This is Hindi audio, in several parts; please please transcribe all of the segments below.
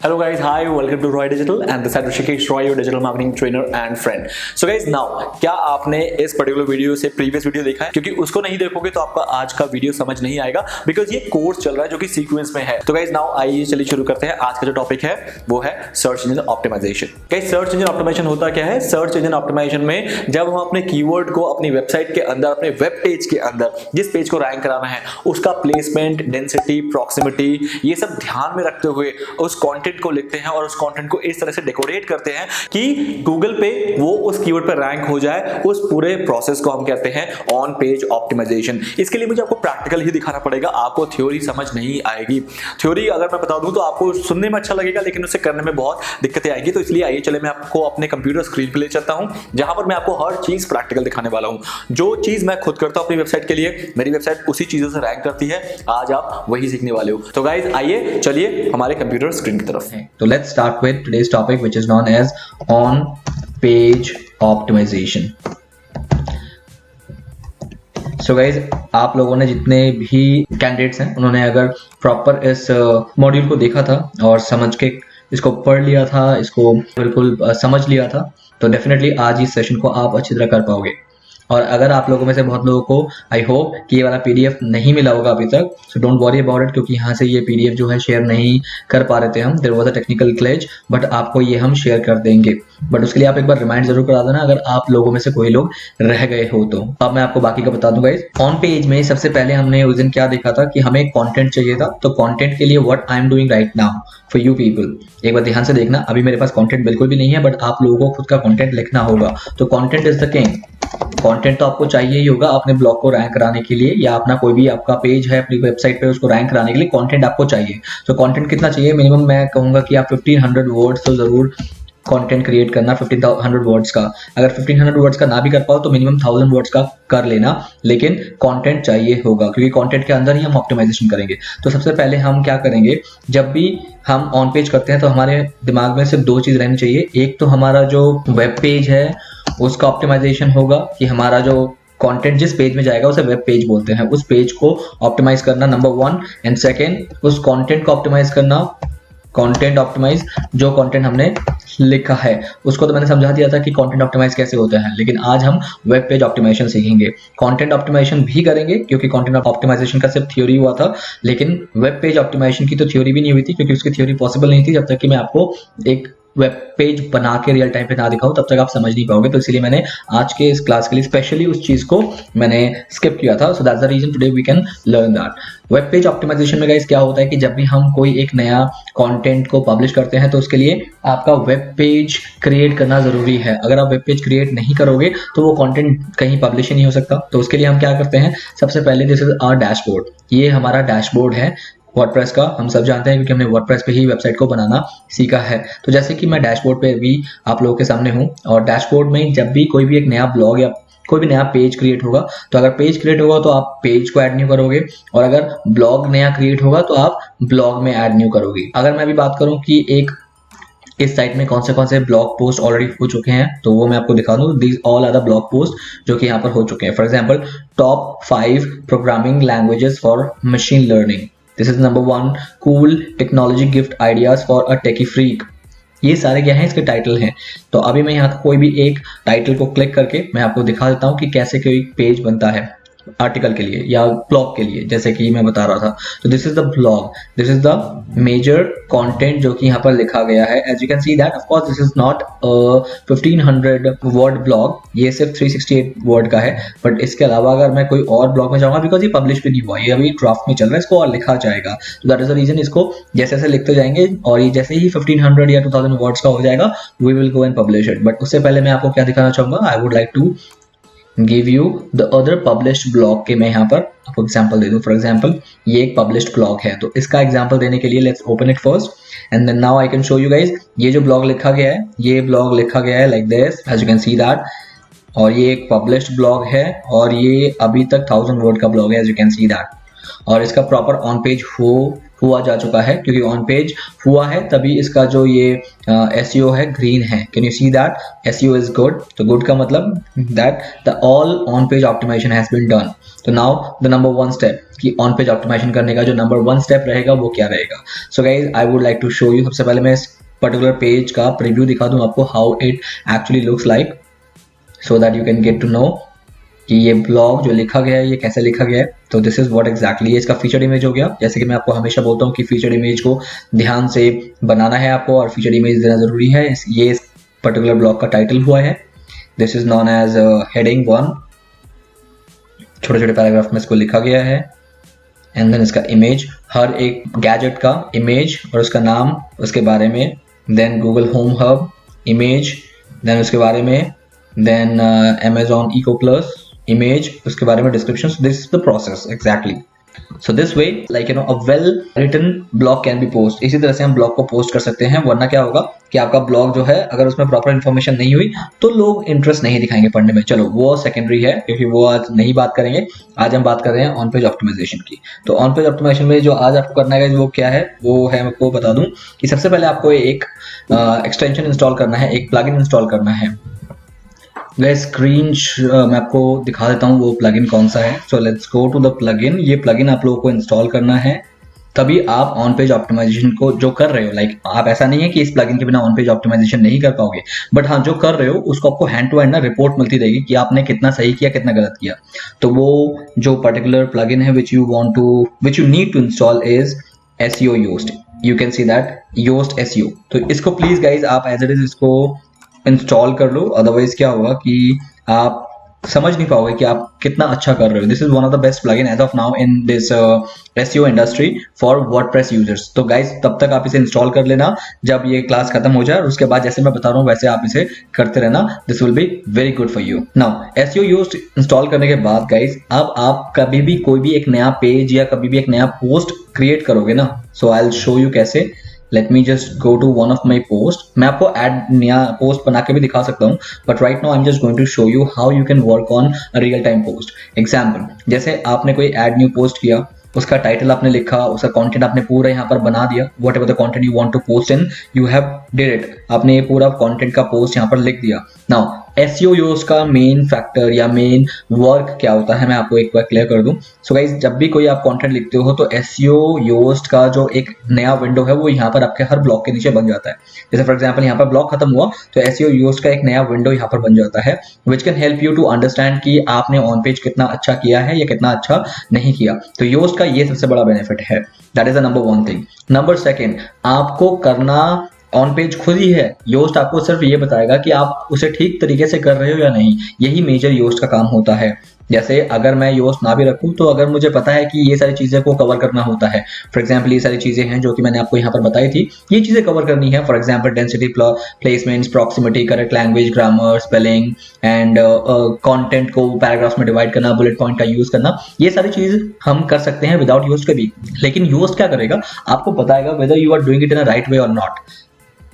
Hello guys, hi, welcome to Roy Digital and this is Rishikesh Roy, your digital marketing trainer and friend. So guys, now क्या आपने इस पर्टिकुलर वीडियो से प्रीवियस वीडियो देखा है? क्योंकि उसको नहीं देखोगे तो आपका आज का वीडियो समझ नहीं आएगा बिकॉज ये कोर्स चल रहा है जो कि सीक्वेंस में है. तो गाइज नाउ आइए चलिए शुरू करते हैं. आज का जो टॉपिक है वो है search engine optimisation. Guys search engine optimisation होता क्या है? सर्च इंजन ऑप्टिमाइजेशन में जब हम अपने कीवर्ड को अपनी वेबसाइट के अंदर, अपने वेब पेज के अंदर जिस पेज को रैंक कराना है उसका प्लेसमेंट, डेंसिटी, प्रॉक्सिमिटी, ये सब ध्यान में रखते हुए उस कंटेंट को लिखते हैं और उस कंटेंट को इस तरह से डेकोरेट करते हैं कि गूगल पे वो उस कीवर्ड पर रैंक हो जाए. उस पूरे प्रोसेस को हम कहते हैं ऑन पेज ऑप्टिमाइजेशन. इसके लिए मुझे आपको प्रैक्टिकल ही दिखाना पड़ेगा. आपको थ्योरी समझ नहीं आएगी. थ्योरी अगर मैं बता दूं तो आपको सुनने में अच्छा लगेगा लेकिन उसे करने में बहुत दिक्कतें आएगी. तो इसलिए आइए चले मैं आपको अपने कंप्यूटर स्क्रीन पे ले चलता हूं जहां पर मैं आपको हर चीज प्रैक्टिकल दिखाने वाला हूं. जो चीज मैं खुद करता हूं अपनी वेबसाइट के लिए, मेरी वेबसाइट उसी चीजों से रैंक करती है. आज आप वही सीखने वाले हो. तो गाइस आइए चलिए हमारे कंप्यूटर स्क्रीन की तरफ. So let's start with today's topic, which is known as on-page optimization. So guys, आप लोगों ने जितने भी कैंडिडेट्स हैं उन्होंने अगर प्रॉपर इस मॉड्यूल को देखा था और समझ के इसको पढ़ लिया था, इसको बिल्कुल समझ लिया था, तो डेफिनेटली आज इस सेशन को आप अच्छी तरह कर पाओगे. और अगर आप लोगों में से बहुत लोगों को आई होप कि ये वाला पीडीएफ नहीं मिला होगा अभी तक, so don't worry about it, क्योंकि यहाँ से ये पीडीएफ जो है शेयर नहीं कर पा रहे थे हम. There was a technical glitch, but आपको ये हम शेयर कर देंगे. बट उसके लिए आप एक बार रिमाइंड जरूर करा देना अगर आप लोगों में से कोई लोग रह गए हो तो. अब मैं आपको बाकी का बता दूंगा. ऑन पेज में सबसे पहले हमने उस दिन क्या देखा था कि हमें कंटेंट चाहिए था. तो कंटेंट के लिए what I am doing right now for you people, एक बार ध्यान से देखना. अभी मेरे पास कंटेंट बिल्कुल भी नहीं है, बट आप लोगों को खुद का कंटेंट लिखना होगा. तो content is the king. Content तो आपको चाहिए ही होगा अपने ब्लॉग को रैंक कराने के लिए, या अपना कोई भी आपका पेज है अपनी वेबसाइट पे उसको रैंक कराने के लिए कंटेंट आपको चाहिए. तो कंटेंट कितना चाहिए? मिनिमम मैं कहूंगा कि आप 1500 वर्ड्स तो जरूर कंटेंट क्रिएट करना. 1500 वर्ड्स का, अगर 1500 वर्ड्स का ना भी कर पाओ तो मिनिमम 1000 वर्ड्स का कर लेना, लेकिन कंटेंट चाहिए होगा क्योंकि कंटेंट के अंदर ही हम ऑप्टिमाइजेशन करेंगे. तो सबसे पहले हम क्या करेंगे, जब भी हम ऑन पेज करते हैं तो हमारे दिमाग में सिर्फ दो चीज रहनी चाहिए. एक तो हमारा जो वेब पेज है उसका ऑप्टिमाइजेशन होगा कि हमारा जो कंटेंट जिस पेज में जाएगा उसे वेब पेज बोलते हैं, उस पेज को ऑप्टिमाइज करना नंबर 1. एंड सेकेंड, उस कंटेंट को ऑप्टिमाइज करना. कंटेंट ऑप्टिमाइज, जो कंटेंट हमने लिखा है उसको तो मैंने समझा दिया था कि कंटेंट ऑप्टिमाइज कैसे होता है, लेकिन आज हम वेब पेज ऑप्टिमाइजेशन सीखेंगे. कंटेंट ऑप्टिमाइजेशन भी करेंगे क्योंकि कंटेंट ऑप्टिमाइजेशन का सिर्फ थ्योरी हुआ था, लेकिन वेब पेज ऑप्टिमाइजेशन की तो थ्योरी भी नहीं हुई थी क्योंकि उसकी थ्योरी पॉसिबल नहीं थी. जब तक कि मैं आपको एक वेब पेज बना के रियल टाइम पे ना दिखाऊं तब तक आप समझ नहीं पाओगे. तो इसीलिए मैंने आज के इस क्लास के लिए स्पेशली उस चीज को मैंने स्किप किया था. So that's the reason today we can learn that. Web page optimisation में गाइस क्या होता है कि जब भी हम कोई एक नया कंटेंट को पब्लिश करते हैं तो उसके लिए आपका वेब पेज क्रिएट करना जरूरी है. अगर आप वेब पेज क्रिएट नहीं करोगे तो वो कंटेंट कहीं पब्लिश ही नहीं हो सकता. तो उसके लिए हम क्या करते हैं, सबसे पहले दिस इज आवर डैशबोर्ड. ये हमारा डैशबोर्ड है वर्डप्रेस का. हम सब जानते हैं क्योंकि हमने वर्डप्रेस पे ही वेबसाइट को बनाना सीखा है. तो जैसे कि मैं डैशबोर्ड पे भी आप लोगों के सामने हूं, और डैशबोर्ड में जब भी कोई भी एक नया ब्लॉग या कोई भी नया पेज क्रिएट होगा, तो अगर पेज क्रिएट होगा तो आप पेज को ऐड न्यू करोगे, और अगर ब्लॉग नया क्रिएट होगा तो आप ब्लॉग में ऐड न्यू करोगे. अगर मैं भी बात करूं कि एक इस साइट में कौन से ब्लॉग पोस्ट ऑलरेडी हो चुके हैं तो वो मैं आपको दिखा दूं. These all are the blog post जो कि यहाँ पर हो चुके हैं. For example, top 5 programming languages for machine learning. This is number 1. Cool technology gift ideas for a techie freak. ये सारे क्या हैं, इसके टाइटल हैं. तो अभी मैं यहाँ कोई भी एक टाइटल को क्लिक करके मैं आपको दिखा देता हूँ कि कैसे कोई पेज बनता है आर्टिकल के लिए या ब्लॉग के लिए, जैसे कि मैं बता रहा था. तो this is the blog, this is the major content जो कि यहाँ पर लिखा गया है. As you can see that of course this is not 1500 word blog, ये सिर्फ 368 वर्ड का है. बट इसके अलावा अगर मैं कोई और ब्लॉग में जाऊंगा, बिकॉज ये पब्लिश भी नहीं हुआ, ये अभी ड्राफ्ट में चल रहा है, इसको और लिखा जाएगा. तो दैट इज द रीजन इसको जैसे जैसे लिखते जाएंगे, और ये जैसे ही 1500 या 2000 वर्ड्स का हो जाएगा we will go and publish it. But उससे पहले मैं आपको क्या दिखाना चाहूंगा, I would like to give you the other published blog के मैं यहाँ पर आपको एग्जांपल दे दूं. फॉर एग्जांपल, ये एक पब्लिश्ड ब्लॉग है, तो इसका एग्जांपल देने के लिए let's open it first and then now I can show you guys. ये जो ब्लॉग लिखा गया है, ये ब्लॉग लिखा गया है like this, as you can see that. और ये एक पब्लिश्ड ब्लॉग है और ये अभी तक 1000 वर्ड का ब्लॉग है, as you can see that. और इसका प्रॉपर ऑन पेज हुआ जा चुका है, क्योंकि ऑन पेज हुआ है तभी इसका जो ये एसईओ है ग्रीन है। Can you see that SEO is good? तो गुड का मतलब that the all on page optimisation has been done. तो नाउ द नंबर 1 स्टेप कि ऑन पेज ऑप्टिमाइजेशन करने का जो नंबर 1 स्टेप रहेगा वो क्या रहेगा। So guys I would like to show you, सबसे पहले मैं इस पर्टिकुलर पेज का प्रीव्यू दिखा दूं आपको, how it actually looks like, so that you can get to know कि ये ब्लॉग जो लिखा गया है ये कैसे लिखा गया है। तो दिस इज व्हाट एग्जैक्टली इसका फीचर्ड इमेज हो गया। जैसे कि मैं आपको हमेशा बोलता हूँ कि फीचर्ड इमेज को ध्यान से बनाना है आपको और फीचर्ड इमेज देना जरूरी है। ये इस पर्टिकुलर ब्लॉग का टाइटल हुआ है, this is known as heading 1, छोटे छोटे पैराग्राफ में इसको लिखा गया है। एंड देन इसका इमेज, हर एक गैजेट का इमेज और उसका नाम, उसके बारे में, then Google home hub image, then उसके बारे में, then Amazon Eco Plus image, उसके बारे में description. This is the process exactly. So this way like you know a well written blog can be post. इसी तरह से हम ब्लॉग को पोस्ट कर सकते हैं, वरना क्या होगा कि आपका ब्लॉग जो है अगर उसमें प्रॉपर इन्फॉर्मेशन नहीं हुई तो लोग इंटरेस्ट नहीं दिखाएंगे पढ़ने में। चलो वो सेकेंडरी है, क्योंकि वो आज नहीं बात करेंगे। आज हम बात कर रहे हैं ऑन पेज ऑप्टिमाइजेशन की। तो ऑन पेज ऑप्टिमाइजेशन में जो आज आपको करना है वो क्या है, वो है, मैं आपको बता दूं कि सबसे पहले आपको एक एक्सटेंशन इंस्टॉल करना है, एक प्लगइन इंस्टॉल करना है। स्क्रीन मैं आपको दिखा देता हूँ वो प्लगइन कौन सा है। So let's go to the plugin. ये प्लगइन आप लोगों को इंस्टॉल करना है, तभी आप ऑन पेज ऑप्टिमाइजेशन को जो कर रहे हो, लाइक आप ऐसा नहीं है कि इस प्लगइन के बिना ऑन पेज ऑप्टिमाइजेशन नहीं कर पाओगे, बट हाँ जो कर रहे हो उसको आपको हैंड टू हैंड ना रिपोर्ट मिलती रहेगी कि आपने कितना सही किया कितना गलत किया। तो वो जो पर्टिकुलर प्लगइन है which you need to install is SEO Yoast। You can see that Yoast SEO। तो इसको प्लीज गाइज आप एज इट इज इसको इंस्टॉल कर लो, अदरवाइज क्या होगा कि आप समझ नहीं पाओगे कि आप कितना अच्छा कर रहे हो। This is one of the best plugin as of now in this SEO industry for WordPress users. तो गाइज तब तक आप इसे इंस्टॉल कर लेना जब ये क्लास खत्म हो जाए, और उसके बाद जैसे मैं बता रहा हूँ वैसे आप इसे करते रहना। This will be very good for you. Now SEO Yoast install करने के बाद गाइज अब आप कभी भी कोई भी एक नया पेज या कभी भी एक नया पोस्ट क्रिएट करोगे ना, सो आई विल शो यू कैसे। Let me just go to one of my posts। मैं आपको नया पोस्ट बना के भी दिखा सकता हूँ, but right now I am just going to show you how you can work on real time post. Example, जैसे आपने कोई न्यू पोस्ट किया, उसका टाइटल आपने लिखा, उसका कंटेंट आपने पूरा यहाँ पर बना दिया, whatever the content you want to post in, you have did it. आपने ये पूरा कंटेंट का पोस्ट यहाँ पर लिख दिया। नाउ SEO Yoast का मेन फैक्टर या मेन वर्क क्या होता है मैं आपको एक बार क्लियर कर दूं। सो गाइज जब भी कोई आप कंटेंट लिखते हो तो SEO Yoast का जो एक नया विंडो है वो यहाँ पर आपके हर ब्लॉग के नीचे बन जाता है। जैसे फॉर एग्जांपल यहाँ पर ब्लॉग खत्म हुआ तो SEO Yoast का एक नया विंडो यहाँ पर बन जाता है, which can help you to understand कि आपने ऑन पेज कितना अच्छा किया है या कितना अच्छा नहीं किया। तो Yoast का ये सबसे बड़ा बेनिफिट है, that is the number 1 thing. Number 2, आपको करना ऑन पेज खुद ही है। Yoast आपको सिर्फ ये बताएगा कि आप उसे ठीक तरीके से कर रहे हो या नहीं, यही मेजर Yoast का काम होता है। जैसे अगर मैं Yoast ना भी रखूं तो अगर मुझे पता है कि ये सारी चीजें को कवर करना होता है, फॉर एग्जांपल ये सारी चीजें हैं जो कि मैंने आपको यहाँ पर बताई थी, ये चीजें कवर करनी है। For example density, placements, proximity, correct language, grammar, spelling and content को पैराग्राफ्स में डिवाइड करना, बुलेट पॉइंट का यूज करना, ये सारी चीज हम कर सकते हैं विदाउट Yoast के भी। लेकिन Yoast क्या करेगा, आपको बताएगा whether you are doing it in a right way और not.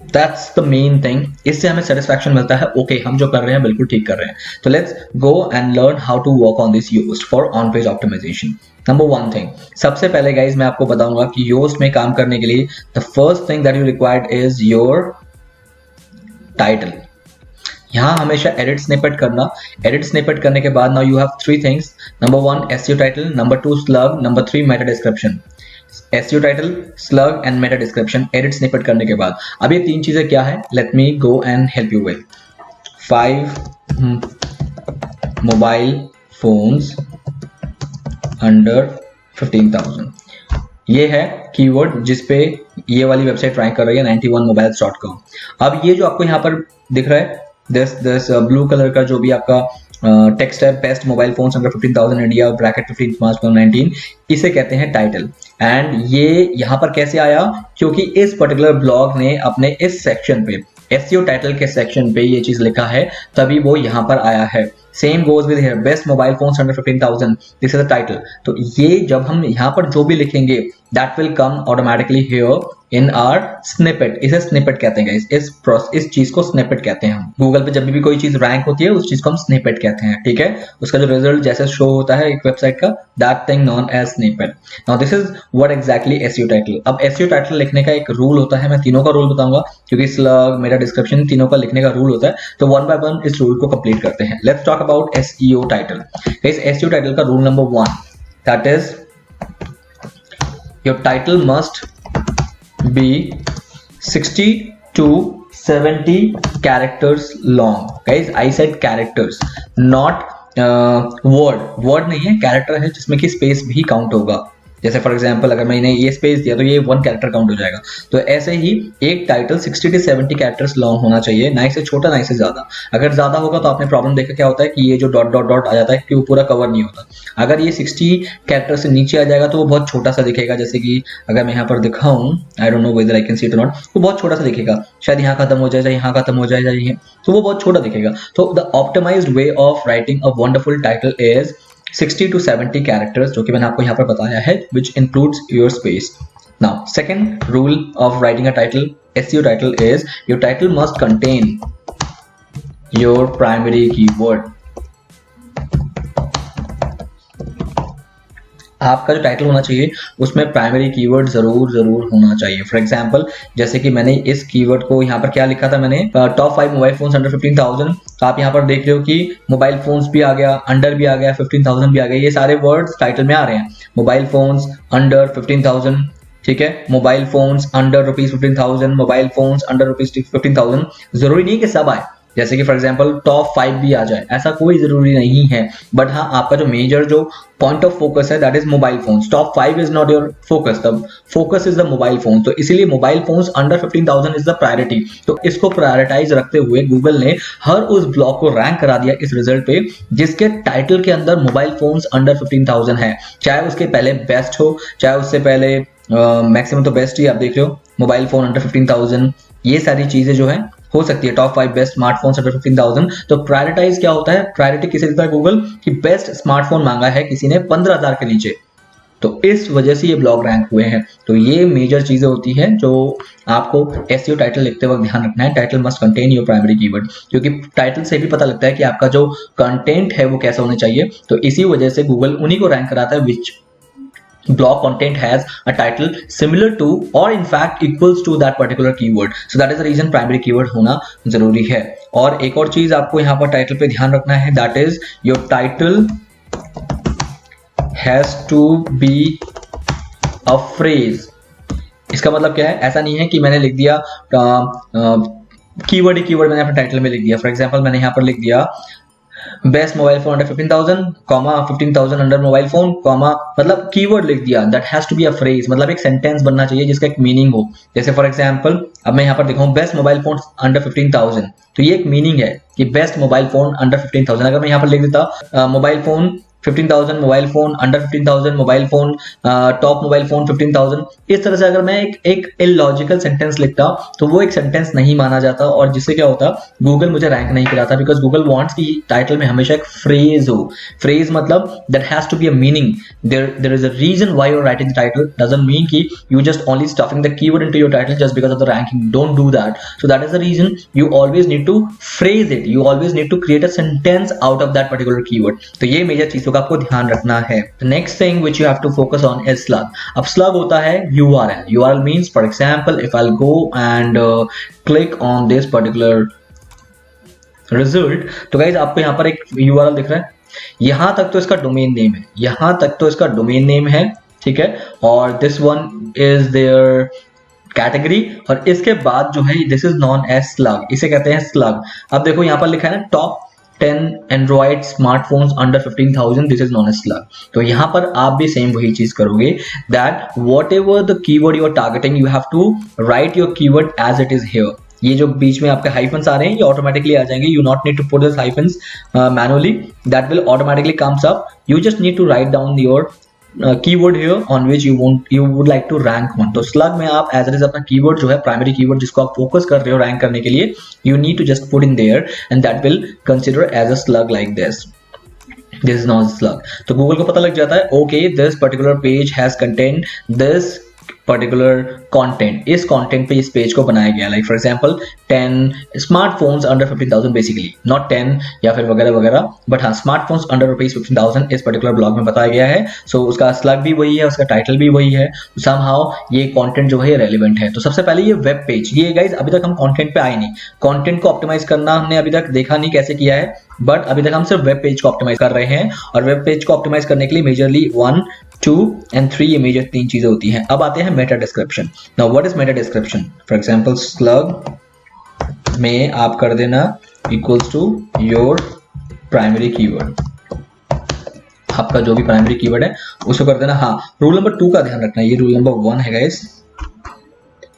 That's the main thing। इससे हमें सेटिस्फैक्शन मिलता है, ओके हम जो कर रहे हैं बिल्कुल ठीक कर रहे हैं। तो let's go and learn how to work on this Yoast for on page optimization. Number 1 thing, सबसे पहले गाइज मैं आपको बताऊंगा कि Yoast में काम करने के लिए the first thing that you required is your title. यहाँ हमेशा एडिट स्निपेट करना। एडिट स्निपेट करने के बाद now you have 3 things. Number 1 SEO title, number 2 slug, number 3 Meta description. SEO title, slug and Meta description edit snippet करने के बाद अब ये 3 चीजें क्या है, let me go and help you with. 5 mobile phones under 15,000, ये है कीवर्ड जिसपे ये वाली वेबसाइट रैंक कर रही है 91mobiles.com। अब ये जो आपको यहाँ पर दिख रहा है दिस ब्लू कलर का जो भी आपका टेक्स्ट है, best mobile phones under 15,000 India bracket 15 मार्च 2019, इसे कहते हैं टाइटल। एंड ये यहाँ पर कैसे आया, क्योंकि इस पर्टिकुलर ब्लॉग ने अपने इस सेक्शन पे SEO टाइटल के सेक्शन पे ये चीज लिखा है, तभी वो यहाँ पर आया है। Same goes with here, best mobile phones under 15,000, this is the title. तो ये जब हम यहाँ पर जो भी लिखेंगे that will come automatically here in are snippet. इसे स्निपेट कहते हैं गाइस, इस चीज को स्निपेट कहते हैं हम। गूगल पे जब भी कोई चीज रैंक होती है उस चीज को हम स्निपेट कहते हैं, ठीक है। उसका जो रिजल्ट जैसे शो होता है एक वेबसाइट का, that thing known as snippet. Now this is what exactly SEO title. अब एसईओ टाइटल लिखने का एक रूल होता है, मैं तीनों का रूल बताऊंगा क्योंकि स्लग मेरा डिस्क्रिप्शन तीनों का लिखने का रूल होता है, तो वन बाय वन इस रूल को कंप्लीट करते हैं। Let's talk about SEO title. Guys SEO title का rule number 1, that is your title must be 60 to 70 characters long. Guys, I said characters, not word नहीं है, character है जिसमें कि space भी count होगा। जैसे फॉर एग्जाम्पल अगर मैंने ये स्पेस दिया तो ये 1 कैरेक्टर काउंट हो जाएगा। तो ऐसे ही एक टाइटल 60 से 70 कैरेक्टर्स लॉन्ग होना चाहिए, ना इससे छोटा ना इससे ज्यादा। अगर ज्यादा होगा तो आपने प्रॉब्लम देखा क्या होता है कि ये जो डॉट डॉट डॉट आ जाता है कि वो पूरा कवर नहीं होता। अगर ये 60 कैरेक्टर से नीचे आ जाएगा तो वो बहुत छोटा सा दिखेगा। जैसे कि अगर मैं यहाँ पर दिखाऊं, I don't know whether I can see it और नॉट, वो बहुत छोटा सा दिखेगा, शायद यहाँ खत्म हो जाए, यहाँ खत्म हो जाए, तो वो बहुत छोटा दिखेगा। तो the optimized way of writing a wonderful title is 60 to 70 characters, जो कि मैंने आपको यहाँ पर बताया है, which includes your space. Now, second rule of writing a title, SEO title, is your title must contain your primary keyword. आपका जो टाइटल होना चाहिए उसमें प्राइमरी कीवर्ड जरूर होना चाहिए। फॉर एग्जांपल जैसे कि मैंने इस कीवर्ड को यहाँ पर क्या लिखा था, मैंने टॉप 5 मोबाइल फोन्स अंडर 15,000। तो आप यहाँ पर देख रहे हो कि मोबाइल फोन्स भी आ गया, अंडर भी आ गया, 15,000 भी आ गया, ये सारे वर्ड्स टाइटल में आ रहे हैं। मोबाइल फोन्स अंडर 15,000, ठीक है, mobile phones under ₹15,000, mobile phones under ₹15,000। जरूरी नहीं है कि सब आए, जैसे कि फॉर एग्जांपल टॉप 5 भी आ जाए, ऐसा कोई जरूरी नहीं है। बट हाँ, आपका जो मेजर जो पॉइंट ऑफ फोकस है that is mobile phones. Top 5 is not your focus, the focus is the mobile phone. तो इसीलिए mobile phones under 15,000 is the priority. तो इसको प्रायोरिटाइज रखते हुए गूगल ने हर उस ब्लॉग को रैंक करा दिया इस रिजल्ट पे जिसके टाइटल के अंदर मोबाइल फोन्स अंडर 15,000 है। चाहे उसके पहले बेस्ट हो, चाहे उससे पहले मैक्सिमम तो बेस्ट ही आप देख रहे हो, मोबाइल फोन अंडर 15,000, ये सारी चीजें जो है हो सकती है। Top 5 best smartphones under 15,000। तो प्रायोरिटाइज क्या होता है, प्रायोरिटी किसे देता है गूगल कि बेस्ट स्मार्टफोन मांगा है किसी ने 15,000 के नीचे, तो इस वजह से ये ब्लॉग रैंक हुए हैं। तो ये मेजर चीजें होती हैं जो आपको एसईओ टाइटल लिखते वक्त ध्यान रखना है। Title must contain your primary keyword, क्योंकि टाइटल से भी पता लगता है कि आपका जो कंटेंट है वो कैसा होना चाहिए। तो इसी वजह से गूगल उन्हीं को रैंक कराता है विच blog content has a title similar to or in fact equals to that particular keyword. So that is the reason primary keyword होना जरूरी है। और एक और चीज आपको यहाँ पर टाइटल पे ध्यान रखना है, that is your title has to be a phrase. इसका मतलब क्या है, ऐसा नहीं है कि मैंने लिख दिया कीवर्ड मैंने अपने टाइटल में लिख दिया। फॉर एग्जाम्पल मैंने यहाँ पर लिख दिया best mobile phone under 15,000, 15,000 under mobile phone, मतलब कीवर्ड लिख दिया। That has to be a phrase, मतलब एक सेंटेंस बनना चाहिए जिसका एक मीनिंग हो। जैसे फॉर एग्जांपल अब मैं यहाँ पर दिखाऊं बेस्ट मोबाइल फोन अंडर 15,000, तो ये एक मीनिंग है कि बेस्ट मोबाइल फोन अंडर 15,000। अगर मैं यहाँ पर लिख देता mobile phone 15,000, mobile phone under 15,000, mobile phone top mobile phone 15,000, इस तरह से अगर मैं एक इलॉजिकल सेंटेंस लिखता तो वो एक सेंटेंस नहीं माना जाता और जिससे क्या होता, गूगल मुझे रैंक नहीं कराता। बिकॉज गूगल वांट्स कि टाइटल में हमेशा एक फ्रेज हो। फ्रेज मतलब that has to be a meaning, there is a reason why you are writing the title. Doesn't mean कि you just only stuffing the keyword into your title just because of the ranking. Don't do that. So that is the reason you always need to phrase it, you always need to create a sentence out of that particular keyword. तो ये मेजर चीजों का आपको ध्यान रखना है। Next thing which you have to focus on is slug. अब स्लग होता है URL। URL means for example if I will go and click on this particular result, तो गाइस आपको यहाँ पर एक URL दिख रहा है, यहां तक तो इसका डोमेन नेम है, यहां तक तो इसका डोमेन नेम है, ठीक है। और this one is their category और इसके बाद जो है this is known as slug, इसे कहते हैं स्लग। अब देखो यहाँ पर लिखा है ना top 10 Android smartphones under 15,000, this is known as slug. तो यहाँ पर आप भी सेम वही चीज करोगे, that whatever the keyword you are targeting, you have to write your keyword as it is here. ये जो बीच में आपके हाइफन्स आ रहे हैं ये ऑटोमेटिकली आ जाएंगे, you not need to put those hyphens manually, that will automatically comes up. You just need to write down your keyword here on which you would like to rank on. तो स्लग में आप एज इट इज अपना कीवर्ड जो है प्राइमरी कीवर्ड जिसको आप फोकस कर रहे हो रैंक करने के लिए, you need to just put in there and that will consider as a slug like this is not slug. तो गूगल को पता लग जाता है okay this particular page has contain this particular content, इस कंटेंट पे इस पेज को बनाया गया, like for example 10 smartphones under 15,000 basically, not 10 या फिर वगैरह वगैरह, बट हाँ स्मार्टफोन्स अंडर ₹15,000 इस पर्टिकुलर ब्लॉग में बताया गया है। सो उसका स्लग भी वही है, उसका टाइटल भी वही है, समहाउ ये कंटेंट जो है रेलेवेंट है। तो सबसे पहले ये वेब पेज, ये गाइज अभी तक हम कंटेंट पे आए नहीं, कंटेंट को ऑप्टिमाइज करना हमने अभी तक देखा नहीं कैसे किया है, बट अभी तक हम सिर्फ वेब पेज को ऑप्टिमाइज कर रहे हैं। और वेब पेज को ऑप्टिमाइज करने के लिए मेजरली 1, 2 एंड 3 ये मेजर 3 चीजें होती हैं। अब आते हैं meta description. Now what is meta description? For example slug में आप कर देना equals to your primary keyword, आपका जो भी प्राइमरी कीवर्ड है उसको कर देना। हाँ, रूल नंबर 2 का ध्यान रखना, ये रूल नंबर 1 है गाइस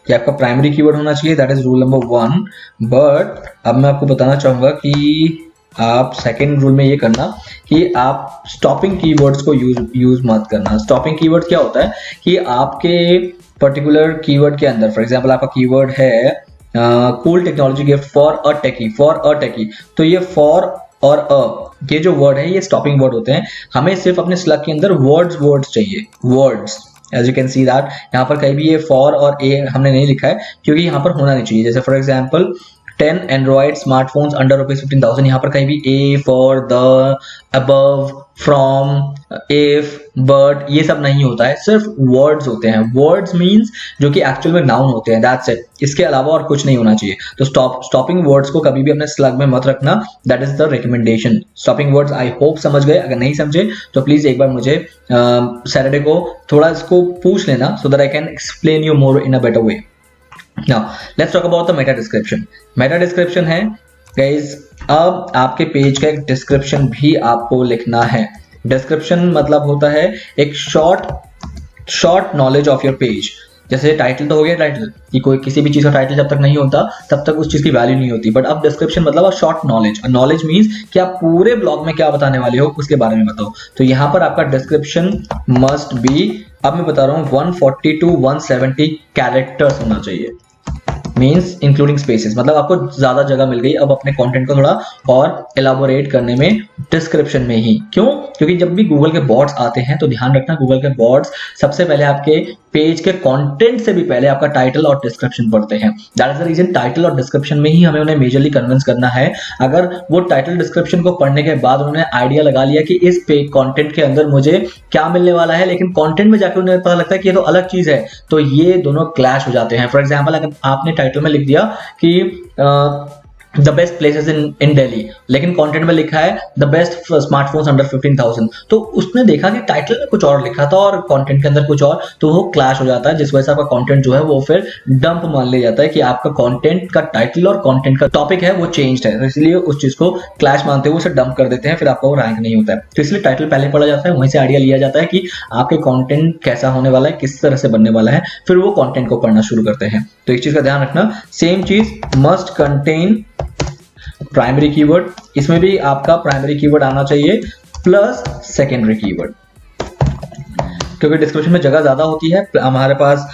कि आपका प्राइमरी कीवर्ड होना चाहिए, that is rule number 1। But अब मैं आपको बताना चाहूंगा कि आप सेकेंड रूल में ये करना कि आप स्टॉपिंग कीवर्ड्स को यूज मत करना। स्टॉपिंग कीवर्ड क्या होता है कि आपके पर्टिकुलर कीवर्ड के अंदर, फॉर एग्जांपल आपका कीवर्ड है cool technology gift for a techie, तो ये फॉर और ये जो वर्ड है ये स्टॉपिंग वर्ड होते हैं। हमें सिर्फ अपने स्लग के अंदर वर्ड्स चाहिए, words. As you can see that यहाँ पर कहीं भी ये फॉर और ए हमने नहीं लिखा है क्योंकि यहाँ पर होना नहीं चाहिए। जैसे for example 10 android smartphones under ₹15,000, यहाँ पर कहीं भी a, for, the, above, from, if, but ये सब नहीं होता है, सिर्फ वर्ड्स होते हैं। वर्ड्स मींस जो कि एक्चुअल में नाउन होते हैं, दैट्स इट। इसके अलावा और कुछ नहीं होना चाहिए। तो स्टॉपिंग वर्ड्स को कभी भी अपने स्लग में मत रखना, that is the recommendation. Stopping words I hope समझ गए, अगर नहीं समझे तो प्लीज एक बार मुझे सैटरडे को थोड़ा इसको पूछ लेना so that I can explain you more in a better way. Now let's talk about the meta description. Meta description है guys, अब आपके पेज का एक डिस्क्रिप्शन भी आपको लिखना है। डिस्क्रिप्शन मतलब होता है एक short knowledge of your page. जैसे टाइटल तो हो गया, टाइटल कि कोई किसी भी चीज का टाइटल जब तक नहीं होता तब तक उस चीज की वैल्यू नहीं होती, बट अब डिस्क्रिप्शन मतलब शॉर्ट नॉलेज। नॉलेज मींस कि आप पूरे ब्लॉग में क्या बताने वाले हो उसके बारे में बताओ। तो यहाँ पर आपका डिस्क्रिप्शन मस्ट बी, अब मैं बता रहा हूँ 140 to 170 कैरेक्टर्स होना चाहिए, मीन्स इंक्लूडिंग स्पेसेस। मतलब आपको ज्यादा जगह मिल गई अब अपने कंटेंट को थोड़ा और एलाबोरेट करने में डिस्क्रिप्शन में ही। क्यों? क्योंकि जब भी गूगल के बॉट्स आते हैं तो ध्यान रखना, गूगल के बॉट्स सबसे पहले आपके पेज के कंटेंट से भी पहले आपका टाइटल और डिस्क्रिप्शन पढ़ते हैं। That is the reason title और डिस्क्रिप्शन में ही हमें उन्हें मेजरली कन्विंस करना है। अगर वो टाइटल डिस्क्रिप्शन को पढ़ने के बाद उन्होंने आइडिया लगा लिया कि इस पे कंटेंट के अंदर मुझे क्या मिलने वाला है, लेकिन कंटेंट में जाकर उन्हें पता लगता है कि ये तो अलग चीज है, तो ये दोनों क्लैश हो जाते हैं। फॉर एग्जाम्पल अगर आपने टाइटल में लिख दिया कि the best places in Delhi, लेकिन कंटेंट में लिखा है द बेस्ट स्मार्टफोन्स अंडर 15,000, तो उसने देखा कि टाइटल में कुछ और लिखा था और कंटेंट के अंदर कुछ और, तो वो क्लैश हो जाता है, जिस वजह से आपका कंटेंट जो है वो फिर डंप मान लिया जाता है कि आपका कंटेंट का टाइटल और कंटेंट का टॉपिक है वो चेंज्ड है, तो इसलिए उस चीज को क्लैश मानते हुए उसे डंप कर देते हैं, फिर आपका वो रैंक नहीं होता है। तो इसलिए टाइटल पहले पढ़ा जाता है, वहीं से आइडिया लिया जाता है कि आपके कंटेंट कैसा होने वाला है, किस तरह से बनने वाला है, फिर वो कंटेंट को पढ़ना शुरू करते हैं। तो इस चीज का ध्यान रखना। सेम चीज मस्ट कंटेन प्राइमरी कीवर्ड, इसमें भी आपका प्राइमरी कीवर्ड आना चाहिए प्लस सेकेंडरी कीवर्ड, क्योंकि डिस्क्रिप्शन में जगह ज्यादा होती है, हमारे पास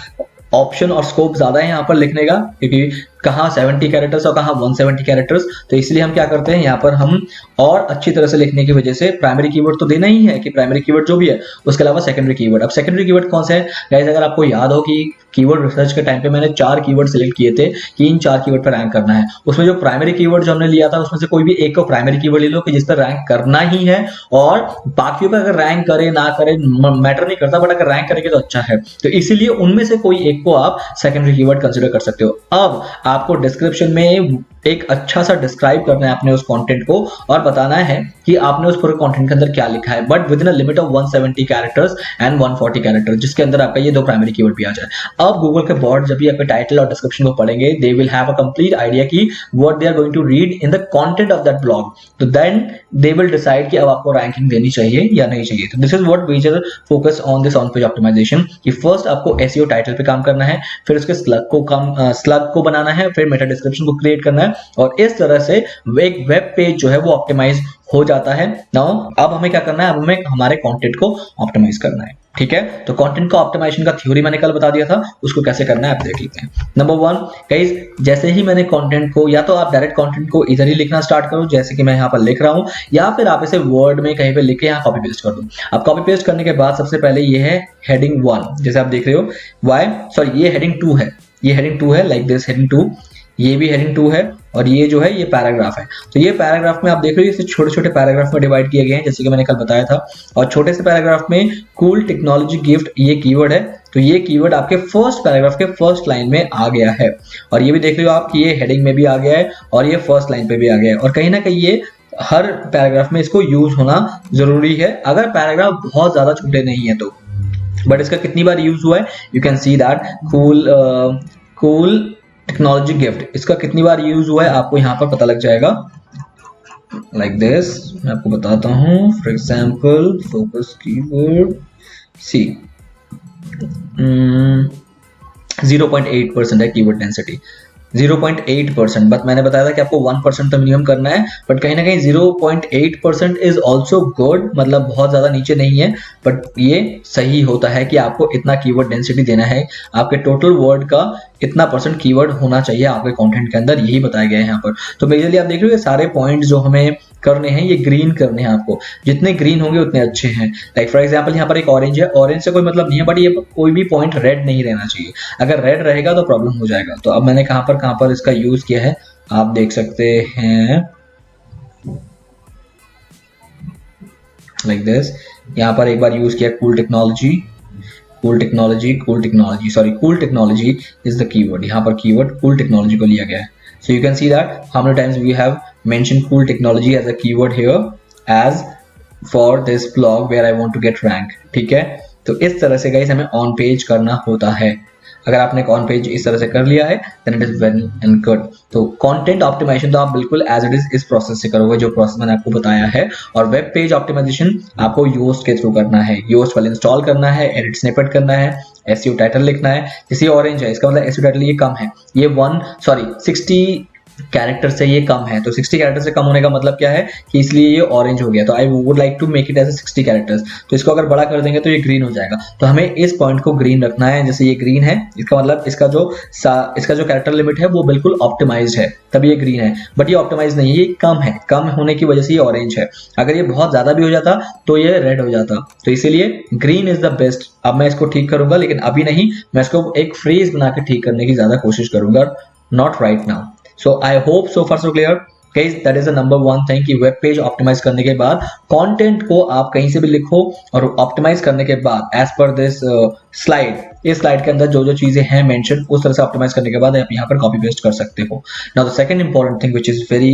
ऑप्शन और स्कोप ज्यादा है यहाँ पर लिखने का, क्योंकि कहाँ 70 कैरेक्टर्स और कहाँ 170 कैरेक्टर्स, तो इसलिए हम क्या करते हैं यहाँ पर हम और अच्छी तरह से लिखने की वजह से प्राइमरी कीवर्ड तो देना ही है कि प्राइमरी कीवर्ड जो भी है, उसके अलावा सेकेंडरी कीवर्ड। अब सेकेंडरी कीवर्ड कौन से है गाइस? अगर आपको याद हो कि कीवर्ड रिसर्च के टाइम पे मैंने 4 कीवर्ड सिलेक्ट किए थे कि इन 4 कीवर्ड पर रैंक करना है, उसमें जो प्राइमरी कीवर्ड जो हमने लिया था उसमें से कोई भी एक को प्राइमरी कीवर्ड ले लो कि जिस पर रैंक करना ही है, और बाकियों का अगर रैंक करे ना करे मैटर नहीं करता, बट अगर रैंक करेंगे तो अच्छा है, तो इसीलिए उनमें से कोई एक को आप सेकेंडरी कीवर्ड कंसिडर कर सकते हो। अब आपको डिस्क्रिप्शन में एक अच्छा सा डिस्क्राइब करना है अपने उस कंटेंट को और बताना है कि आपने उस पूरे कंटेंट के अंदर क्या लिखा है, but with in a limit of 170 characters and 140 characters, जिसके अंदर आपका ये 2 प्राइमरी कीवर्ड भी आ जाए। अब गूगल के बॉट जब भी आपके टाइटल और डिस्क्रिप्शन को पढ़ेंगे, they will have a complete idea कि what they are going to read in the content of that blog, तो देन दे विल डिसाइड कि अब आपको रैंकिंग देनी चाहिए या नहीं चाहिए। तो this is what major focus on this on page optimization, कि फर्स्ट आपको एसईओ टाइटल पे काम करना है, फिर उसके स्लग को बनाना है, फिर मेटा डिस्क्रिप्शन को क्रिएट करना है, और इस तरह से एक वेब पेज जो है वो ऑप्टिमाइज हो जाता है। नाउ अब हमें क्या करना है, अब हमें हमारे कंटेंट को ऑप्टिमाइज करना है, ठीक है। तो कंटेंट का ऑप्टिमाइजेशन का थ्योरी मैंने कल बता दिया था, उसको कैसे करना है आप देख लेते हैं। नंबर 1 गाइस, जैसे ही मैंने कंटेंट को, या तो आप डायरेक्ट कंटेंट को इधर ही लिखना स्टार्ट करो जैसे कि मैं यहाँ पर लिख रहा हूँ, या फिर आप इसे वर्ड में कहीं पे लिख के यहाँ कॉपी पेस्ट कर दो। अब कॉपी पेस्ट करने के बाद सबसे पहले ये है हेडिंग 1, जैसे आप देख रहे हो, वाई सॉरी ये हेडिंग 2 है, ये हेडिंग 2 है, लाइक दिस हेडिंग 2, ये भी हेडिंग 2 है, और ये जो है ये पैराग्राफ है। तो ये पैराग्राफ में आप देख रहे हो, इसे छोटे छोटे पैराग्राफ में डिवाइड किए गए हैं जैसे कि मैंने कल बताया था। और छोटे से पैराग्राफ में कूल टेक्नोलॉजी गिफ्ट ये कीवर्ड है, तो ये कीवर्ड आपके फर्स्ट पैराग्राफ के फर्स्ट लाइन में आ गया है। और ये भी देख रहे हो आप कि ये हेडिंग में भी आ गया है और ये फर्स्ट लाइन पे भी आ गया है। और कहीं ना कहीं ये हर पैराग्राफ में इसको यूज होना जरूरी है, अगर पैराग्राफ बहुत ज्यादा छोटे नहीं है तो। बट इसका कितनी बार यूज हुआ है, you can see that cool technology gift, इसका कितनी बार यूज हुआ है आपको यहाँ पर पता लग जाएगा, लाइक दिस। मैं आपको बताता हूँ, फॉर एग्जाम्पल फोकस कीवर्ड सी 0.8% है कीवर्ड डेंसिटी, 0.8%, बट मैंने बताया था कि आपको 1% तो मिनिमम करना है, बट कहीं ना कहीं 0.8% इज ऑल्सो गुड, मतलब बहुत ज्यादा नीचे नहीं है, बट ये सही होता है कि आपको इतना कीवर्ड डेंसिटी देना है, आपके टोटल वर्ड का इतना % कीवर्ड होना चाहिए आपके कंटेंट के अंदर, यही बताया गया है यहाँ पर। तो मेजरली आप देख रहे हो ये सारे पॉइंट्स जो हमें करने हैं ये ग्रीन करने हैं आपको, जितने ग्रीन होंगे उतने अच्छे हैं। लाइक फॉर एग्जांपल यहाँ पर एक ऑरेंज है, ऑरेंज से कोई मतलब नहीं है, बट ये कोई भी पॉइंट रेड नहीं रहना चाहिए, अगर रेड रहेगा तो प्रॉब्लम हो जाएगा। तो अब मैंने कहां पर इसका यूज किया है आप देख सकते हैं, लाइक दिस। यहाँ पर एक बार यूज किया cool technology is the keyword, यहाँ पर कीवर्ड कूल टेक्नोलॉजी को लिया गया है। So you can see that how many times we have mentioned cool technology as a keyword here as for this blog where I want to get rank, ठीक है। तो इस तरह से गाइस हमें ऑन पेज करना होता है। अगर आपने ऑन पेज इस तरह से कर लिया है then it is very and good. तो कंटेंट ऑप्टिमाइजेशन तो आप बिल्कुल एज इट इज इस प्रोसेस से करोगे जो प्रोसेस मैंने आपको बताया है। और वेब पेज ऑप्टिमाइजेशन आपको योस्ट के थ्रू करना है, योस्ट वाले इंस्टॉल करना है, एडिट स्निपेट करना है, एसईओ टाइटल लिखना है। जैसे ऑरेंज है इसका मतलब एसईओ टाइटल ये कम है, ये 60 कैरेक्टर से ये कम है, तो 60 कैरेक्टर से कम होने का मतलब क्या है कि इसलिए ये ऑरेंज हो गया। तो I would like to make it as 60 characters, तो इसको अगर बड़ा कर देंगे तो ये ग्रीन हो जाएगा। तो हमें इस पॉइंट को ग्रीन रखना है, जैसे ये ग्रीन है इसका मतलब इसका जो कैरेक्टर लिमिट है वो बिल्कुल ऑप्टिमाइज्ड है, तभी ये ग्रीन है। बट ये ऑप्टिमाइज नहीं है, ये कम है, कम होने की वजह से ये ऑरेंज है। अगर ये बहुत ज्यादा भी हो जाता तो ये रेड हो जाता, तो इसीलिए ग्रीन इज द बेस्ट। अब मैं इसको ठीक करूंगा, लेकिन अभी नहीं, मैं इसको एक फ्रेज बना के ठीक करने की ज्यादा कोशिश करूंगा, not right now. So I hope so far so clear guys, that is the number one thing कि वेब पेज ऑप्टिमाइज करने के बाद कंटेंट को आप कहीं से भी लिखो और ऑप्टिमाइज करने के बाद एज पर दिस स्लाइड, इस स्लाइड के अंदर जो जो चीजें हैं मेंशन उस तरह से ऑप्टिमाइज करने के बाद आप यहाँ पर कॉपी पेस्ट कर सकते हो। Now the second important thing which is very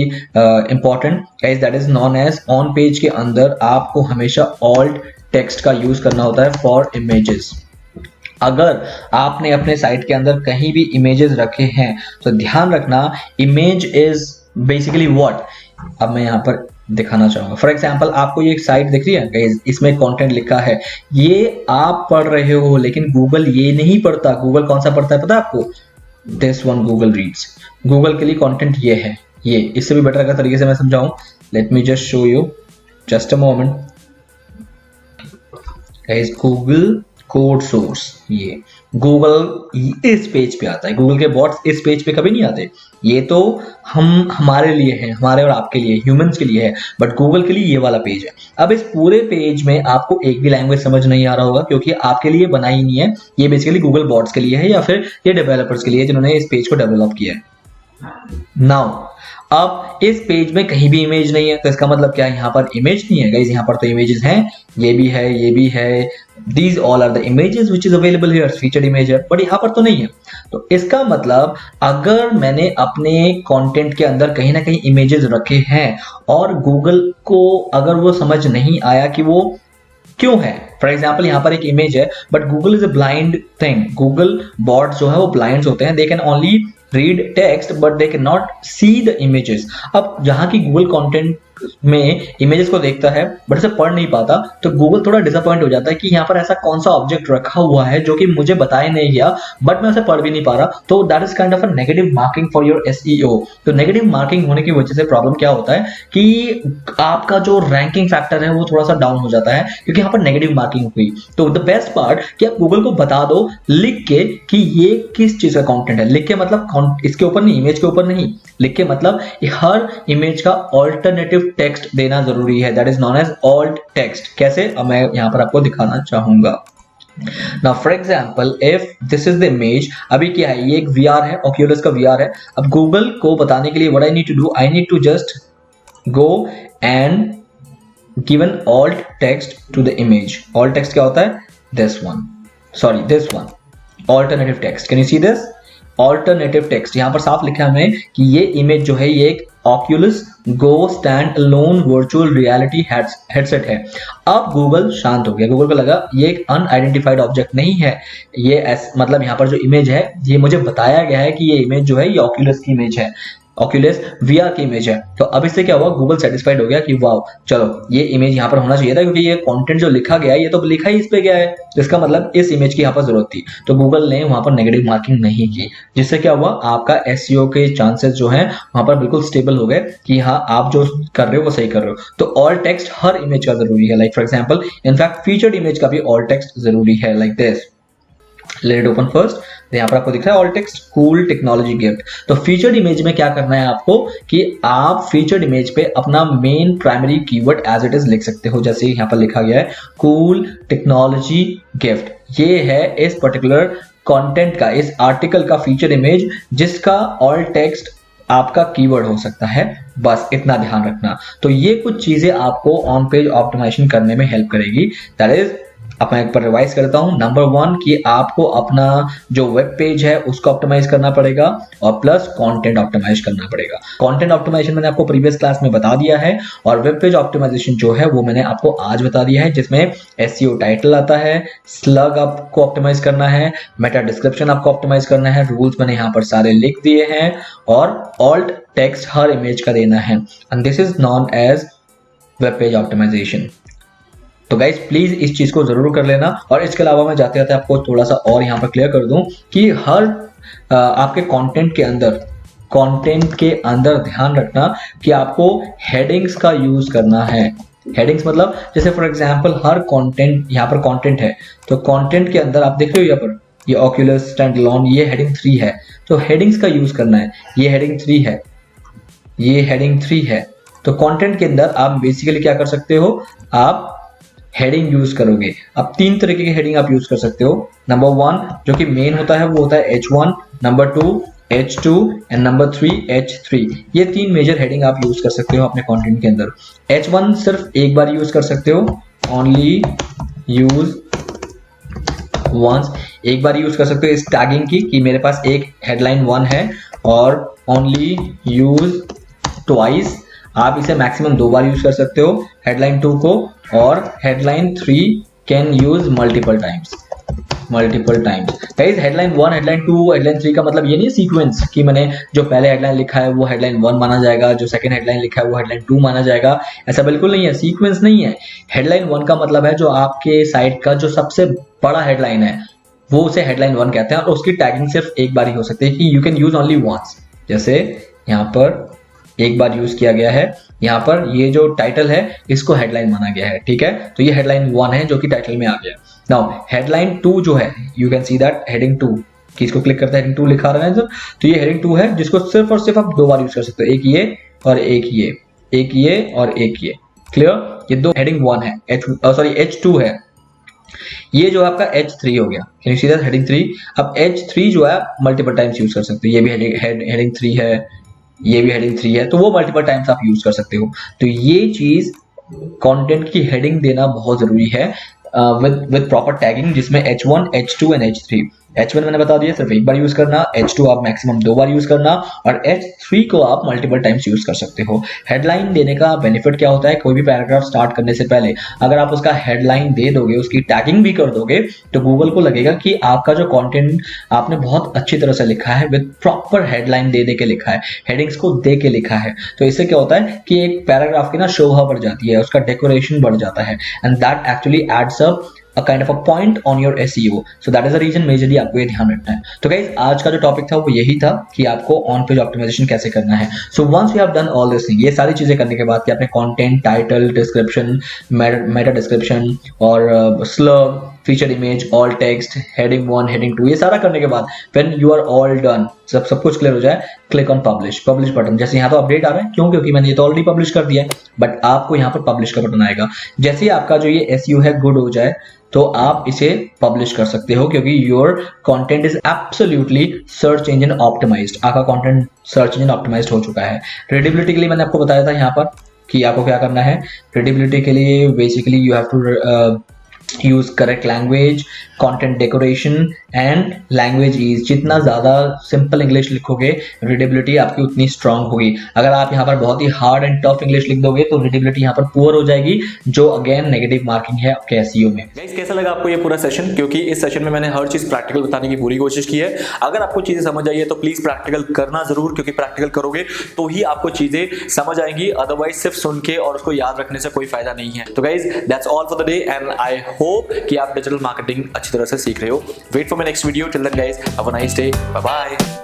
important guys, that is known as on page के अंदर आपको हमेशा ऑल्ट टेक्स्ट का यूज करना होता है फॉर इमेजेस। अगर आपने अपने साइट के अंदर कहीं भी इमेजेस रखे हैं तो ध्यान रखना इमेज इज बेसिकली व्हाट। अब मैं यहाँ पर दिखाना चाहूंगा, फॉर एग्जांपल आपको ये साइट दिख रही है गाइस, इसमें कंटेंट लिखा है, ये आप पढ़ रहे हो लेकिन गूगल ये नहीं पढ़ता। गूगल कौन सा पढ़ता है पता है आपको? This one Google reads. Google के लिए कंटेंट ये है, ये इससे भी बेटर अगर तरीके से मैं समझाऊं, let me just show you, just a moment guys. Google code source, ये गूगल इस पेज पे आता है, गूगल के बॉट्स इस पेज पे कभी नहीं आते। ये तो हम हमारे लिए है, हमारे और आपके लिए, ह्यूमंस के लिए है, बट गूगल के लिए ये वाला पेज है। अब इस पूरे पेज में आपको एक भी लैंग्वेज समझ नहीं आ रहा होगा क्योंकि आपके लिए बना ही नहीं है, ये बेसिकली गूगल बॉट्स के लिए है या फिर ये डेवलपर्स के लिए जिन्होंने इस पेज को डेवलप किया है। नाउ अब इस पेज में कहीं भी इमेज नहीं है, तो इसका मतलब क्या है? यहाँ पर इमेज नहीं है गाइस, यहाँ पर तो इमेजेस हैं, ये भी है, ये भी है, these all are the images which is available here, featured image है, बट यहाँ पर तो नहीं है। तो इसका मतलब अगर मैंने अपने कंटेंट के अंदर कहीं ना कहीं इमेजेस रखे हैं और गूगल को अगर वो समझ नहीं आया कि वो क्यों है, फॉर एग्जाम्पल यहाँ पर एक इमेज है but Google is a blind thing, Google bot जो है वो ब्लाइंड होते हैं, they can only read text but they can not see the images. अब जहां की गूगल कंटेंट में इमेजेस को देखता है बट उसे पढ़ नहीं पाता, तो गूगल थोड़ा डिसअपॉइंट हो जाता है कि यहाँ पर ऐसा कौन सा ऑब्जेक्ट रखा हुआ है जो कि मुझे बताया नहीं गया बट मैं उसे पढ़ भी नहीं पा रहा। तो that is kind of a negative marking for your SEO. तो नेगेटिव मार्किंग होने की वजह से प्रॉब्लम क्या होता है कि आपका जो रैंकिंग फैक्टर है वो थोड़ा सा डाउन हो जाता है क्योंकि यहाँ पर नेगेटिव मार्किंग हुई। तो द बेस्ट पार्ट कि आप गूगल को बता दो लिख के कि ये किस चीज का कंटेंट है। लिख के मतलब इसके ऊपर नहीं, इमेज के ऊपर नहीं, लिख के मतलब हर इमेज का ऑल्टरनेटिव टेक्स्ट देना जरूरी है। That is known as alt text. कैसे, अब मैं यहां पर आपको दिखाना चाहूंगा। Now for example, if this is the image, अभी क्या है, ये एक VR है, Oculus का VR है। अब गूगल को बताने के लिए what I need to do, I need to just go and give an alt text to the image. Alt text क्या होता है? This one. Sorry, this one. Alternative text. Can you see this? Alternative text. यहाँ पर साफ लिखा है हमें कि ये इमेज जो है ये एक Oculus Go Stand Alone Virtual Reality headset है। अब गूगल शांत हो गया, गूगल को लगा ये एक अनआइडेंटिफाइड ऑब्जेक्ट नहीं है, ये मतलब यहाँ पर जो इमेज है ये मुझे बताया गया है कि ये इमेज जो है ये Oculus की इमेज है, Oculus VR की इमेज है। तो अब इससे क्या हुआ, गूगल सेटिस्फाइड हो गया कि वाह चलो ये इमेज यहाँ पर होना चाहिए था क्योंकि ये कंटेंट जो लिखा गया है ये तो लिखा ही इस पे गया है, तो इसका मतलब इस इमेज की यहाँ पर जरूरत थी। तो गूगल ने वहां पर नेगेटिव मार्किंग नहीं की, जिससे क्या हुआ, आपका एसईओ के चांसेस जो हैं वहां पर बिल्कुल स्टेबल हो गए कि हाँ आप जो कर रहे हो वो सही कर रहे हो। तो ऑल टेक्स्ट हर इमेज का जरूरी है, like for example in fact featured image का भी ऑल टेक्स्ट जरूरी है, like this. Let it open first. यहाँ पर आपको दिख रहा है all text cool technology gift. तो फीचर्ड इमेज में क्या करना है आपको कि आप फीचर्ड इमेज पे अपना main primary keyword as it is लिख सकते हो, जैसे यहाँ पर लिखा गया है कूल टेक्नोलॉजी गिफ्ट। ये है इस पर्टिकुलर कंटेंट का, इस आर्टिकल का फीचर इमेज जिसका ऑल टेक्स्ट आपका कीवर्ड हो सकता है, बस इतना ध्यान रखना। तो ये कुछ चीजें आपको ऑन पेज ऑप्टिमाइजेशन करने में हेल्प करेगी। दैट इज, अब मैं एक बार रिवाइज करता हूं। नंबर 1 कि आपको अपना जो वेब पेज है उसको ऑप्टिमाइज करना पड़ेगा और प्लस कंटेंट ऑप्टिमाइज करना पड़ेगा। कंटेंट ऑप्टिमाइजेशन मैंने आपको प्रीवियस क्लास में बता दिया है और वेब पेज ऑप्टिमाइजेशन जो है वो मैंने आपको आज बता दिया है, जिसमें एसईओ टाइटल आता है, स्लग आपको ऑप्टिमाइज करना है, मेटा डिस्क्रिप्शन आपको ऑप्टिमाइज करना है, रूल्स मैंने यहाँ पर सारे लिख दिए हैं और ऑल्ट टेक्स्ट हर इमेज का देना है, and this is known as web page optimization. तो गाइज प्लीज इस चीज को जरूर कर लेना। और इसके अलावा मैं जाते जाते आपको थोड़ा सा और यहाँ पर क्लियर कर दूं कि हर आपके कंटेंट के अंदर ध्यान रखना कि आपको हेडिंग्स का यूज करना है। हेडिंग्स मतलब जैसे फॉर एग्जांपल हर कंटेंट, यहाँ पर कंटेंट है तो कंटेंट के अंदर आप देख रहे हो यहाँ पर ये Oculus Stand Alone, ये हेडिंग 3 है, तो हेडिंग्स का यूज करना है। ये हेडिंग 3 है, ये हेडिंग 3 है। तो कंटेंट के अंदर आप बेसिकली क्या कर सकते हो, आप हेडिंग यूज करोगे। अब 3 तरीके की हेडिंग आप यूज कर सकते हो। नंबर 1 जो कि मेन होता है वो होता है H1, number 2 H2 and number 3 H3। ये 3 मेजर हेडिंग आप यूज कर सकते हो अपने कंटेंट के अंदर। H1 सिर्फ एक बार यूज कर सकते हो, ओनली यूज वंस, एक बार यूज कर सकते हो इस टैगिंग की कि मेरे पास एक हेडलाइन 1 है, और ओनली यूज ट्वाइस, आप इसे मैक्सिमम 2 बार यूज कर सकते हो हेडलाइन 2 को, और headline 3 can use multiple times. Guys headline 1, headline 2, headline 3 का मतलब ये नहीं सीक्वेंस कि मैंने जो पहले हेडलाइन लिखा है वो हेडलाइन 1 माना जाएगा, जो सेकंड हेडलाइन लिखा है वो हेडलाइन 2 माना जाएगा, ऐसा बिल्कुल नहीं है, सीक्वेंस नहीं है। हेडलाइन 1 का मतलब है जो आपके साइट का जो सबसे बड़ा हेडलाइन है वो उसे हेडलाइन 1 कहते हैं, और उसकी टैगिंग सिर्फ एक बार ही हो सकती है कि you can use only once. जैसे यहाँ पर एक बार यूज किया गया है, यहाँ पर ये जो टाइटल है इसको हेडलाइन माना गया है, ठीक है, तो ये हेडलाइन 1 है जो कि टाइटल में आ गया। नाउ हेडलाइन 2 जो है, you can see that heading 2, कि इसको क्लिक करते हैं हेडिंग 2 लिखा रहा है तो ये हेडिंग 2 है जिसको सिर्फ और सिर्फ आप 2 बार यूज कर सकते हो, एक ये और एक ये, एक ये और एक ये। क्लियर, ये 2 हेडिंग 1 है, H2 है। ये जो आपका H3 हो गया, can you see that heading 3। अब H3 जो है मल्टीपल टाइम्स यूज कर सकते हो, ये भी हेडिंग 3 है, ये भी हेडिंग 3 है, तो वो मल्टीपल टाइम्स आप यूज कर सकते हो। तो ये चीज कंटेंट की हेडिंग देना बहुत जरूरी है विद प्रॉपर टैगिंग, जिसमें H1, H2 and H3। H1 मैंने बता दिया सिर्फ एक बार यूज करना, H2 आप मैक्सिमम 2 बार यूज करना और H3 को आप मल्टीपल टाइम्स यूज कर सकते हो। हेडलाइन देने का बेनिफिट क्या होता है, कोई भी पैराग्राफ स्टार्ट करने से पहले अगर आप उसका हेडलाइन दे दोगे, उसकी टैगिंग भी कर दोगे, तो गूगल को लगेगा कि आपका जो कंटेंट आपने बहुत अच्छी तरह से लिखा है, विद प्रॉपर हेडलाइन दे के लिखा है, हेडिंग्स को दे के लिखा है। तो इससे क्या होता है कि एक पैराग्राफ की ना शोभा बढ़ जाती है, उसका डेकोरेशन बढ़ जाता है, and that actually adds up a kind of a point on your SEO. So that is the reason majorly आपको ये ध्यान रखना है। तो गाइज आज का जो टॉपिक था वो यही था कि आपको ऑन पेज ऑप्टिमाइजेशन कैसे करना है। So once you have done all this thing, ये सारी चीजें करने के बाद कि आपने content, title, description, meta description और slug, feature image, alt text, heading 1, heading 2, ये सारा करने के बाद when you are all done, सब कुछ क्लियर हो जाए, क्लिक ऑन पब्लिश बटन। जैसे यहाँ तो अपडेट आ रहा है, क्यों? क्योंकि मैंने ये तो ऑलरेडी पब्लिश कर दिया है, बट आपको यहाँ पर पब्लिश का बटन आएगा। जैसे ही आपका जो ये SEO है गुड हो जाए तो आप इसे पब्लिश कर सकते हो, क्योंकि your content is absolutely search engine optimized. आपका कंटेंट सर्च इंजन ऑप्टिमाइज्ड हो चुका है। रीडेबिलिटी के लिए मैंने आपको बताया था यहाँ पर कि आपको क्या करना है। रीडेबिलिटी के लिए basically you have to use correct language, content decoration and language ease. जितना ज्यादा सिंपल इंग्लिश लिखोगे रीडेबिलिटी आपकी उतनी स्ट्रांग होगी। अगर आप यहाँ पर बहुत ही हार्ड एंड टफ इंग्लिश लिख दोगे तो रीडेबिलिटी यहाँ पर पुअर हो जाएगी, जो अगेन नेगेटिव मार्किंग है आपके SEO में। गाइस कैसा लगा आपको ये पूरा सेशन? क्योंकि इस सेशन में मैंने हर चीज प्रैक्टिकल बताने की पूरी कोशिश की है। अगर आपको चीजें समझ आई है तो प्लीज प्रैक्टिकल करना जरूर, क्योंकि प्रैक्टिकल करोगे तो ही आपको चीजें समझ आएंगी, अदरवाइज सिर्फ सुन के और उसको याद रखने से कोई फायदा नहीं है। तो guys that's all for the day and I hope कि आप डिजिटल मार्केटिंग अच्छी तरह से सीख रहे हो। Wait for my next video. Till then guys have a nice day, bye bye.